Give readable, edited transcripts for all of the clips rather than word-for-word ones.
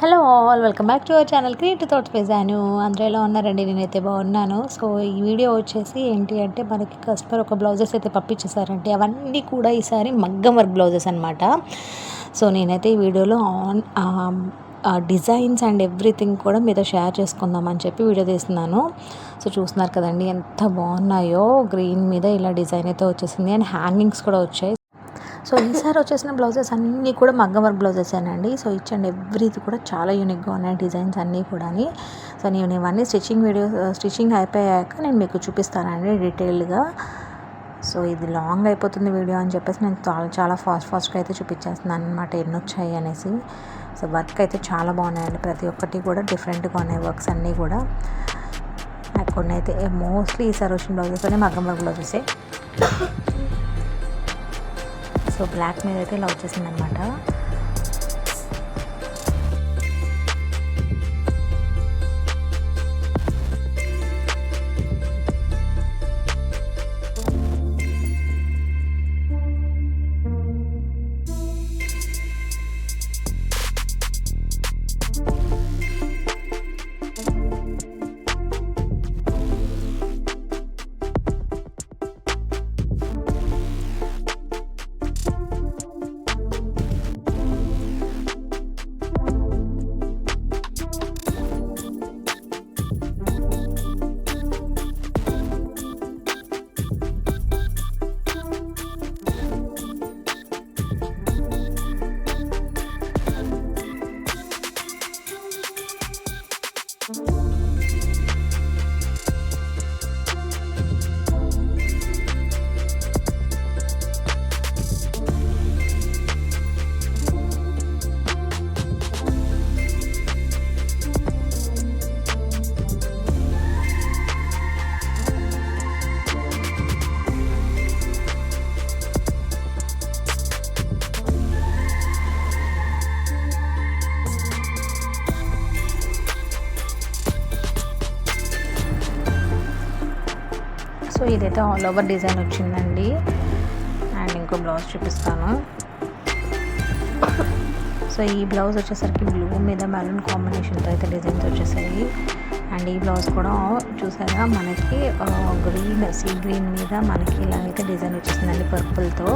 Hello all, welcome back to our channel creative thoughts by Jaanu. అందరూ ఎలా ఉన్నారండి? నేనైతే బాగున్నాను. సో ఈ వీడియో వచ్చేసి ఏంటి అంటే, మనకి కస్టమర్ ఒక బ్లౌజెస్ అయితే పంపించేశారంటే అవన్నీ కూడా ఈసారి మగ్గం వర్క్ బ్లౌజెస్ అనమాట. సో నేనైతే ఈ వీడియోలో డిజైన్స్ అండ్ ఎవ్రీథింగ్ కూడా మీతో షేర్ చేసుకుందామని చెప్పి వీడియో తీస్తున్నాను. సో చూస్తున్నారు కదండి ఎంత బాగున్నాయో. గ్రీన్ మీద ఇలా డిజైన్ అయితే వచ్చేసింది అండ్ హ్యాంగింగ్స్ కూడా వచ్చాయి. సో ఈసారి వచ్చేసిన బ్లౌజెస్ అన్నీ కూడా మగ్గం వర్క్ బ్లౌజెసేనండి. సో ఈచ్ అండ్ ఎవ్రీది కూడా చాలా యూనిక్గా ఉన్నాయి డిజైన్స్ అన్నీ కూడా. సో నేను ఇవన్నీ స్టిచ్చింగ్ అయిపోయాక నేను మీకు చూపిస్తానండి డీటెయిల్డ్గా. సో ఇది లాంగ్ అయిపోతుంది వీడియో అని చెప్పేసి నేను చాలా ఫాస్ట్గా అయితే చూపించేస్తున్నాను అనమాట ఎన్ని వచ్చాయి అనేసి. సో వర్క్ అయితే చాలా బాగున్నాయండి, ప్రతి ఒక్కటి కూడా డిఫరెంట్గా ఉన్నాయి వర్క్స్ అన్నీ కూడా. కొన్ని అయితే మోస్ట్లీ ఈసారి వచ్చిన బ్లౌజెస్ అనే మగ్గం వర్క్ బ్లౌజెసే. సో బ్లాక్ మీద అయితే ఇలా వచ్చేసింది అనమాట. సో ఇదైతే ఆల్ ఓవర్ డిజైన్ వచ్చిందండి. అండ్ ఇంకో బ్లౌజ్ చూపిస్తాను. సో ఈ బ్లౌజ్ వచ్చేసరికి బ్లూ మీద మెరూన్ కాంబినేషన్తో అయితే డిజైన్స్ వచ్చేసాయి. అండ్ ఈ బ్లౌజ్ కూడా చూసారా మనకి సీ గ్రీన్ మీద మనకి ఇలాగైతే డిజైన్ వచ్చేసిందండి పర్పుల్తో.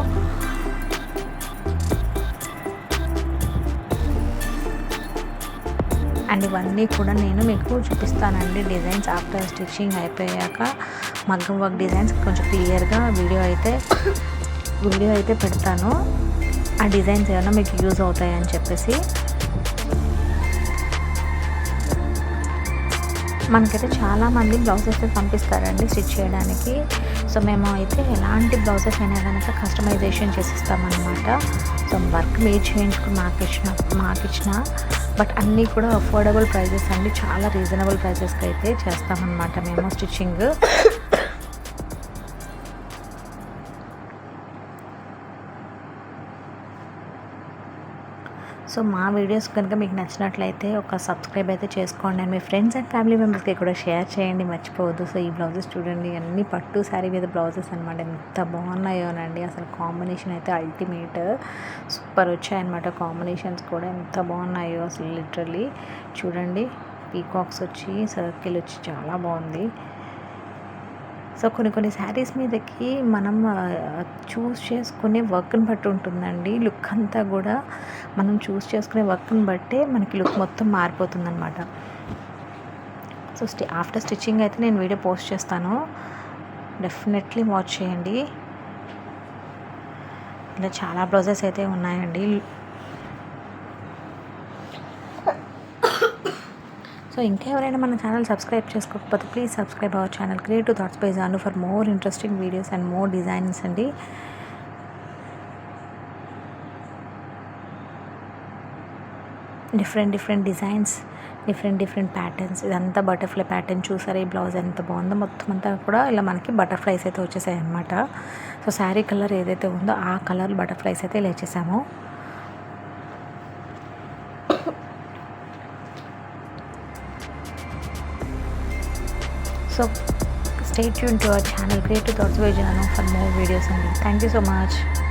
అండ్ ఇవన్నీ కూడా నేను మీకు చూపిస్తానండి డిజైన్స్ ఆఫ్టర్ స్టిచ్చింగ్ అయిపోయాక. మగ్గం వర్క్ డిజైన్స్ కొంచెం క్లియర్గా వీడియో అయితే పెడతాను. ఆ డిజైన్స్ ఏమైనా మీకు యూజ్ అవుతాయని చెప్పేసి. మనకైతే చాలామంది బ్లౌజెస్ పంపిస్తారండి స్టిచ్ చేయడానికి. సో మేము అయితే ఎలాంటి బ్లౌజెస్ అయినా కనుక కస్టమైజేషన్ చేసిస్తామన్నమాట. సో వర్క్ మీరు చేయించుకుని మాకు ఇచ్చిన బట్ అన్నీ కూడా అఫోర్డబుల్ ప్రైజెస్ అండి, చాలా రీజనబుల్ ప్రైజెస్కి అయితే చేస్తామన్నమాట మేము స్టిచ్చింగ్. సో మా వీడియోస్ కనుక మీకు నచ్చినట్లయితే ఒక సబ్స్క్రైబ్ అయితే చేసుకోండి and me friends and family మెంబర్స్కి కూడా షేర్ చేయండి, మర్చిపోవద్దు. సో ఈ బ్లౌజెస్ చూడండి, అన్ని పట్టు శారీ మీద బ్లౌజెస్ అనమాట. ఎంత బాగున్నాయోనండి, అసలు కాంబినేషన్ అయితే అల్టిమేట్, సూపర్ వచ్చాయన్నమాట. కాంబినేషన్స్ కూడా ఎంత బాగున్నాయో అసలు లిటరల్లీ చూడండి. పీకాక్స్ వచ్చి సర్కిల్ వచ్చి చాలా బాగుంది. సో కొన్ని శారీస్ మీదకి మనం చూస్ చేసుకునే వర్క్ని బట్టి ఉంటుందండి. లుక్ అంతా కూడా మనం చూస్ చేసుకునే వర్క్ని బట్టే మనకి లుక్ మొత్తం మారిపోతుంది అనమాట. సో ఆఫ్టర్ స్టిచ్చింగ్ అయితే నేను వీడియో పోస్ట్ చేస్తాను, డెఫినెట్లీ వాచ్ చేయండి. ఇలా చాలా బ్లౌజెస్ అయితే ఉన్నాయండి. సో ఇంకా ఎవరైనా మన ఛానల్ సబ్స్క్రైబ్ చేసుకోకపోతే please subscribe our channel creative thoughts by Janu for more interesting videos and more designs అండి. Different designs, different patterns. ఇదంతా బటర్ఫ్లై ప్యాటర్న్ చూసారా? ఈ బ్లౌజ్ ఎంత బాగుందో. మొత్తం అంతా కూడా ఇలా మనకి బటర్ఫ్లైస్ అయితే వచ్చేసాయి అన్నమాట. సో శారీ కలర్ ఏదైతే ఉందో ఆ కలర్ బటర్ఫ్లైస్ అయితే ఇలా ఇచ్చేసాము. So stay tuned to our channel Creative Thoughts by Janu for more videos. And thank you so much.